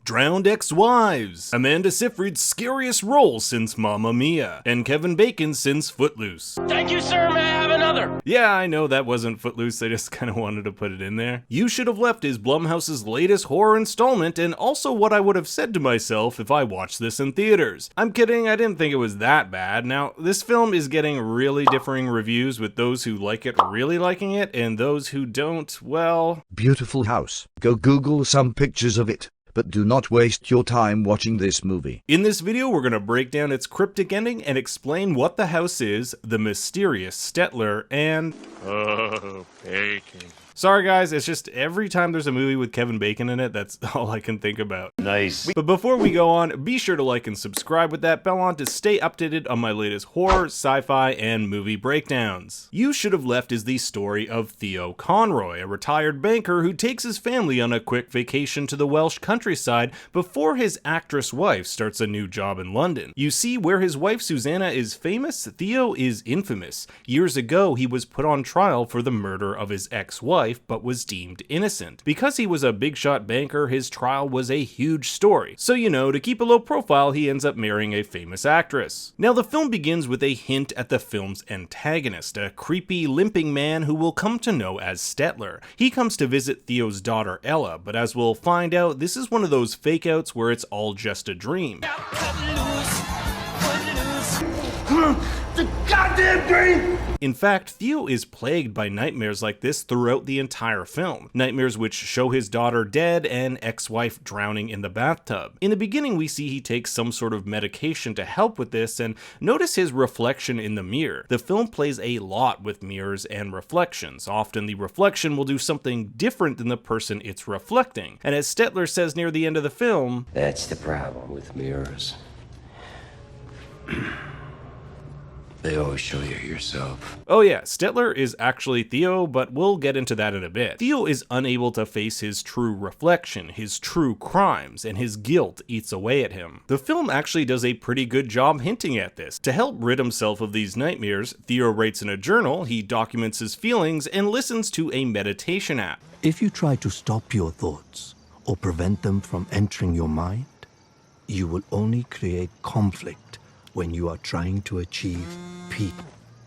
drowned ex-wives, Amanda Seyfried's scariest role since Mamma Mia, and Kevin Bacon since Footloose. Thank you, sir. May I have another? Yeah, I know that wasn't Footloose, I just kind of wanted to put it in there. You Should Have Left is Blumhouse's latest horror installment, and also what I would have said to myself if I watched this in theaters. I'm kidding, I didn't think it was that bad. Now, this film is getting really differing reviews, with those who like it really liking it, and those who don't, well... Beautiful house. Go Google some pictures of it, but do not waste your time watching this movie. In this video, we're going to break down its cryptic ending and explain what the house is, the mysterious Stetler, and... Oh, bacon. Sorry guys, it's just every time there's a movie with Kevin Bacon in it, that's all I can think about. Nice. But before we go on, be sure to like and subscribe with that bell on to stay updated on my latest horror, sci-fi, and movie breakdowns. You Should Have Left is the story of Theo Conroy, a retired banker who takes his family on a quick vacation to the Welsh countryside before his actress wife starts a new job in London. You see, where his wife Susanna is famous, Theo is infamous. Years ago, he was put on trial for the murder of his ex-wife, but was deemed innocent. Because he was a big shot banker, his trial was a huge story. So, you know, to keep a low profile, he ends up marrying a famous actress. Now, the film begins with a hint at the film's antagonist, a creepy, limping man who we'll come to know as Stetler. He comes to visit Theo's daughter Ella, but as we'll find out, this is one of those fake outs where it's all just a dream. The goddamn dream! In fact, Theo is plagued by nightmares like this throughout the entire film. Nightmares which show his daughter dead and ex-wife drowning in the bathtub. In the beginning, we see he takes some sort of medication to help with this, and notice his reflection in the mirror. The film plays a lot with mirrors and reflections. Often the reflection will do something different than the person it's reflecting. And as Stetler says near the end of the film, "That's the problem with mirrors. They always show you yourself." oh yeah, Stetler is actually Theo, but we'll get into that in a bit. Theo is unable to face his true reflection, his true crimes, and his guilt eats away at him. The film actually does a pretty good job hinting at this. To help rid himself of these nightmares, Theo writes in a journal, he documents his feelings, and listens to a meditation app. If you try to stop your thoughts or prevent them from entering your mind, you will only create conflict when you are trying to achieve peace.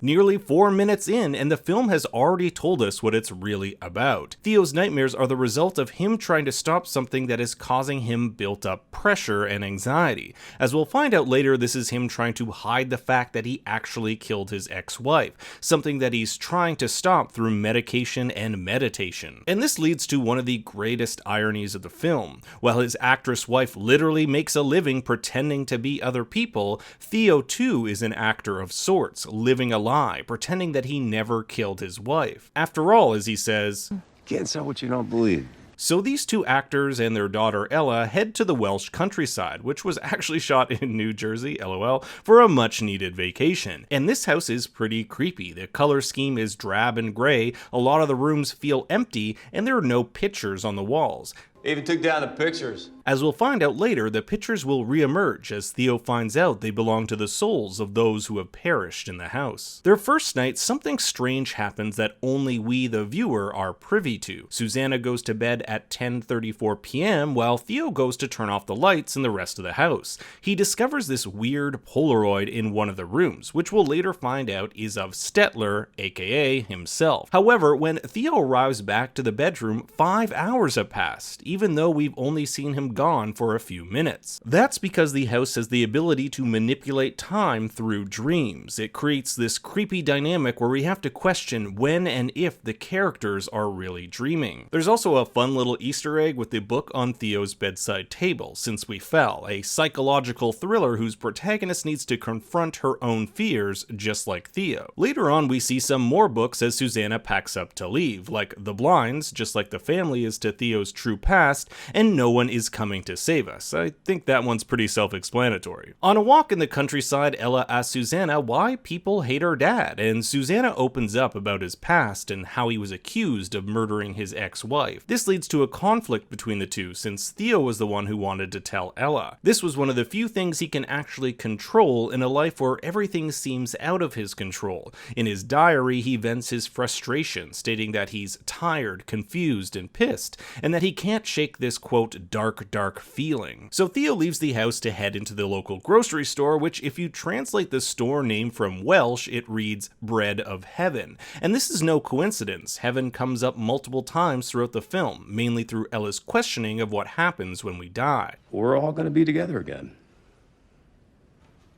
Nearly 4 minutes in, and the film has already told us what it's really about. Theo's nightmares are the result of him trying to stop something that is causing him built-up pressure and anxiety. As we'll find out later, this is him trying to hide the fact that he actually killed his ex-wife, something that he's trying to stop through medication and meditation. And this leads to one of the greatest ironies of the film. While his actress wife literally makes a living pretending to be other people, Theo too is an actor of sorts, living a lie, pretending that he never killed his wife. After all, as he says, Can't say what you don't believe. so these two actors and their daughter Ella head to the Welsh countryside, which was actually shot in New Jersey, LOL, for a much needed vacation. And this house is pretty creepy. The color scheme is drab and gray, a lot of the rooms feel empty, and there are no pictures on the walls. They even took down the pictures. As we'll find out later, the pictures will re-emerge as Theo finds out they belong to the souls of those who have perished in the house. Their first night, something strange happens that only we, the viewer, are privy to. Susanna goes to bed at 10:34 p.m. while Theo goes to turn off the lights in the rest of the house. He discovers this weird Polaroid in one of the rooms, which we'll later find out is of Stetler, aka himself. However, when Theo arrives back to the bedroom, 5 hours have passed, even though we've only seen him gone for a few minutes. That's because the house has the ability to manipulate time through dreams. It creates this creepy dynamic where we have to question when and if the characters are really dreaming. There's also a fun little Easter egg with the book on Theo's bedside table, Since We Fell, a psychological thriller whose protagonist needs to confront her own fears just like Theo. Later on, we see some more books as Susanna packs up to leave, like The Blinds, just like the family is to Theo's true past, and No One Is Coming to Save Us. I think that one's pretty self-explanatory. On a walk in the countryside, Ella asks Susanna why people hate her dad, and Susanna opens up about his past and how he was accused of murdering his ex-wife. This leads to a conflict between the two, since Theo was the one who wanted to tell Ella. This was one of the few things he can actually control in a life where everything seems out of his control. In his diary, he vents his frustration, stating that he's tired, confused, and pissed, and that he can't shake this, quote, dark dark feeling. So Theo leaves the house to head into the local grocery store, which if you translate the store name from Welsh, it reads Bread of Heaven. And this is no coincidence. Heaven comes up multiple times throughout the film, mainly through Ella's questioning of what happens when we die. We're all gonna be together again.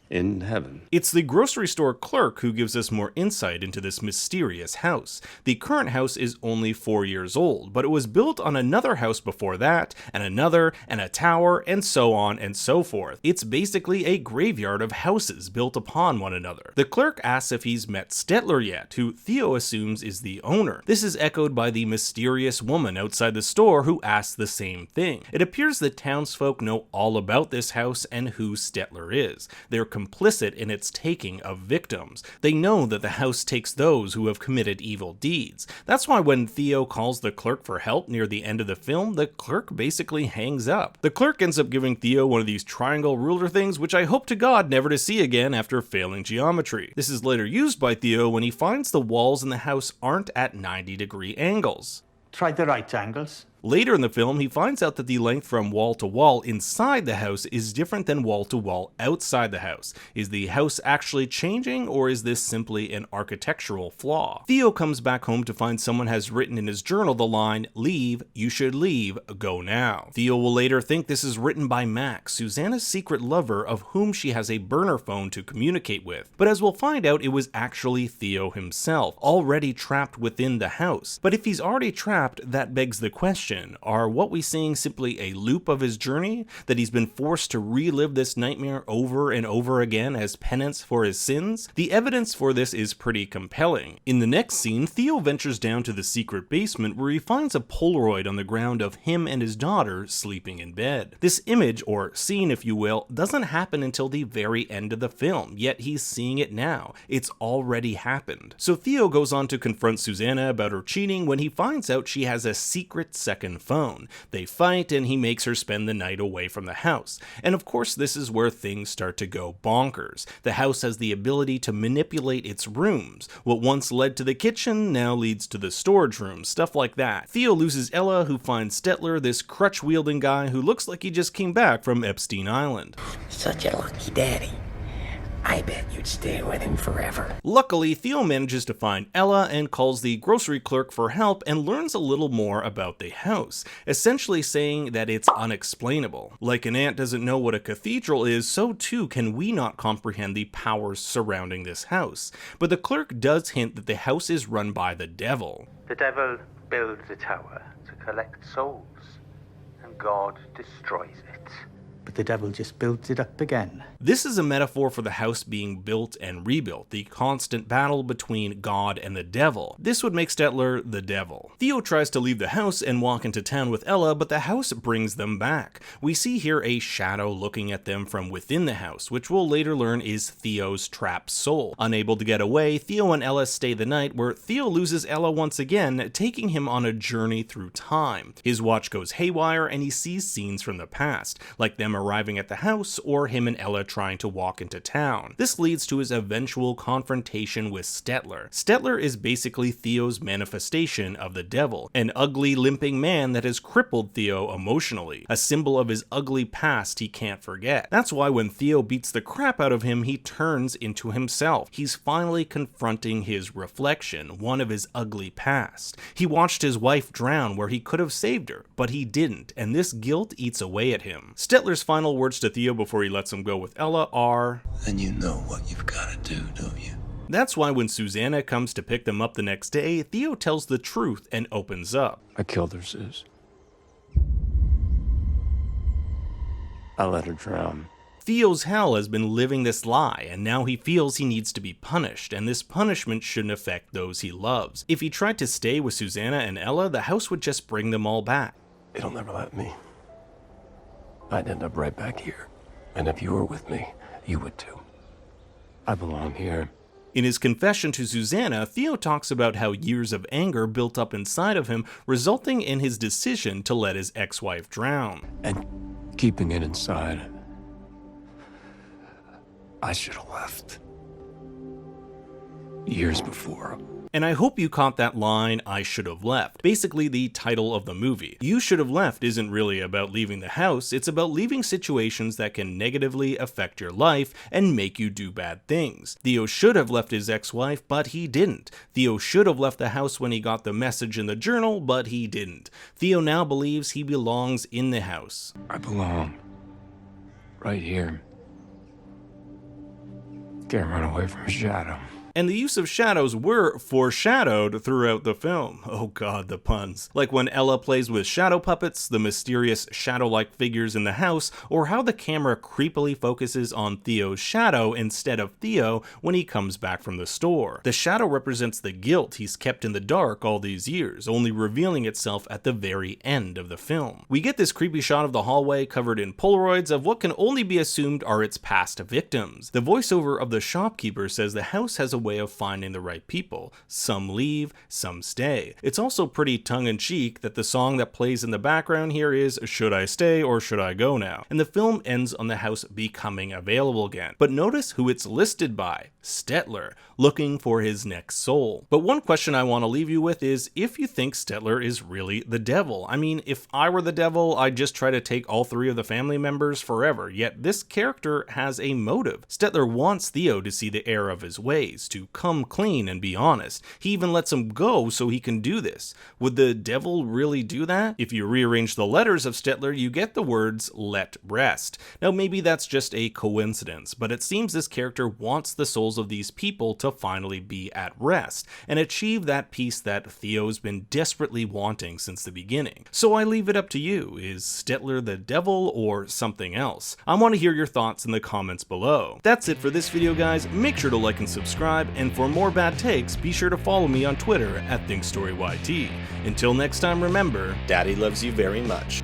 In heaven. It's the grocery store clerk who gives us more insight into this mysterious house. The current house is only 4 years old, but it was built on another house before that, and another, and a tower, and so on and so forth. It's basically a graveyard of houses built upon one another. The clerk asks if he's met Stetler yet, who Theo assumes is the owner. This is echoed by the mysterious woman outside the store who asks the same thing. It appears that townsfolk know all about this house and who Stetler is. They're complicit in its taking of victims. They know that the house takes those who have committed evil deeds. That's why when Theo calls the clerk for help near the end of the film, the clerk basically hangs up. The clerk ends up giving Theo one of these triangle ruler things, which I hope to God never to see again after failing geometry. This is later used by Theo when he finds the walls in the house aren't at 90-degree angles. Try the right angles. Later in the film, he finds out that the length from wall to wall inside the house is different than wall to wall outside the house. Is the house actually changing, or is this simply an architectural flaw? Theo comes back home to find someone has written in his journal the line, "Leave, you should leave, go now." Theo will later think this is written by Max, Susanna's secret lover of whom she has a burner phone to communicate with. But as we'll find out, it was actually Theo himself, already trapped within the house. But if he's already trapped, that begs the question, are what we seeing simply a loop of his journey? That he's been forced to relive this nightmare over and over again as penance for his sins? The evidence for this is pretty compelling. In the next scene, Theo ventures down to the secret basement where he finds a Polaroid on the ground of him and his daughter sleeping in bed. This image, or scene if you will, doesn't happen until the very end of the film, yet he's seeing it now. It's already happened. So Theo goes on to confront Susanna about her cheating when he finds out she has a secret second phone. They fight and he makes her spend the night away from the house. And of course this is where things start to go bonkers. The house has the ability to manipulate its rooms. What once led to the kitchen now leads to the storage room, stuff like that. Theo loses Ella, who finds Stetler, this crutch-wielding guy who looks like he just came back from Epstein Island. Such a lucky daddy. I bet you'd stay with him forever. Luckily, Theo manages to find Ella and calls the grocery clerk for help and learns a little more about the house, essentially saying that it's unexplainable. Like an ant doesn't know what a cathedral is, so too can we not comprehend the powers surrounding this house. But the clerk does hint that the house is run by the devil. The devil builds a tower to collect souls, and God destroys it. But the devil just builds it up again. This is a metaphor for the house being built and rebuilt, the constant battle between God and the devil. This would make Stetler the devil. Theo tries to leave the house and walk into town with Ella, but the house brings them back. We see here a shadow looking at them from within the house, which we'll later learn is Theo's trapped soul. Unable to get away, Theo and Ella stay the night, where Theo loses Ella once again, taking him on a journey through time. His watch goes haywire and he sees scenes from the past, like them arriving at the house or him and Ella trying to walk into town. This leads to his eventual confrontation with Stetler. Stetler is basically Theo's manifestation of the devil, an ugly, limping man that has crippled Theo emotionally, a symbol of his ugly past he can't forget. That's why when Theo beats the crap out of him, he turns into himself. He's finally confronting his reflection, one of his ugly past. He watched his wife drown where he could have saved her, but he didn't, and this guilt eats away at him. Stetler's final words to Theo before he lets him go with Ella are, "Then you know what you've got to do, don't you?" That's why when Susanna comes to pick them up the next day, Theo tells the truth and opens up. I killed her, Sus. I let her drown. Theo's hell has been living this lie, and now he feels he needs to be punished, and this punishment shouldn't affect those he loves. If he tried to stay with Susanna and Ella, the house would just bring them all back. It'll never let me. I'd end up right back here. And if you were with me, you would too. I belong here. In his confession to Susanna, Theo talks about how years of anger built up inside of him, resulting in his decision to let his ex-wife drown. And keeping it inside, I should have left. Years before. And I hope you caught that line, "I should have left." Basically the title of the movie. You should have left isn't really about leaving the house, it's about leaving situations that can negatively affect your life and make you do bad things. Theo should have left his ex-wife, but he didn't. Theo should have left the house when he got the message in the journal, but he didn't. Theo now believes he belongs in the house. I belong. Right here. Can't run away from a shadow. And the use of shadows were foreshadowed throughout the film. Oh god, the puns. Like when Ella plays with shadow puppets, the mysterious shadow-like figures in the house, or how the camera creepily focuses on Theo's shadow instead of Theo when he comes back from the store. The shadow represents the guilt he's kept in the dark all these years, only revealing itself at the very end of the film. We get this creepy shot of the hallway covered in Polaroids of what can only be assumed are its past victims. The voiceover of the shopkeeper says the house has a way of finding the right people. Some leave, some stay. It's also pretty tongue-in-cheek that the song that plays in the background here is "Should I Stay or Should I Go Now?" And the film ends on the house becoming available again. But notice who it's listed by. Stetler, looking for his next soul. But one question I want to leave you with is if you think Stetler is really the devil. I mean, if I were the devil, I'd just try to take all three of the family members forever, yet this character has a motive. Stetler wants Theo to see the error of his ways, to come clean and be honest. He even lets him go so he can do this. Would the devil really do that? If you rearrange the letters of Stetler, you get the words "let rest." Now maybe that's just a coincidence, but it seems this character wants the souls of these people to finally be at rest and achieve that peace that Theo's been desperately wanting since the beginning. So I leave it up to you. Is Stetler the devil or something else? I want to hear your thoughts in the comments below. That's it for this video, guys. Make sure to like and subscribe, and for more bad takes, be sure to follow me on Twitter @ThinkStoryYT. Until next time, remember, Daddy loves you very much.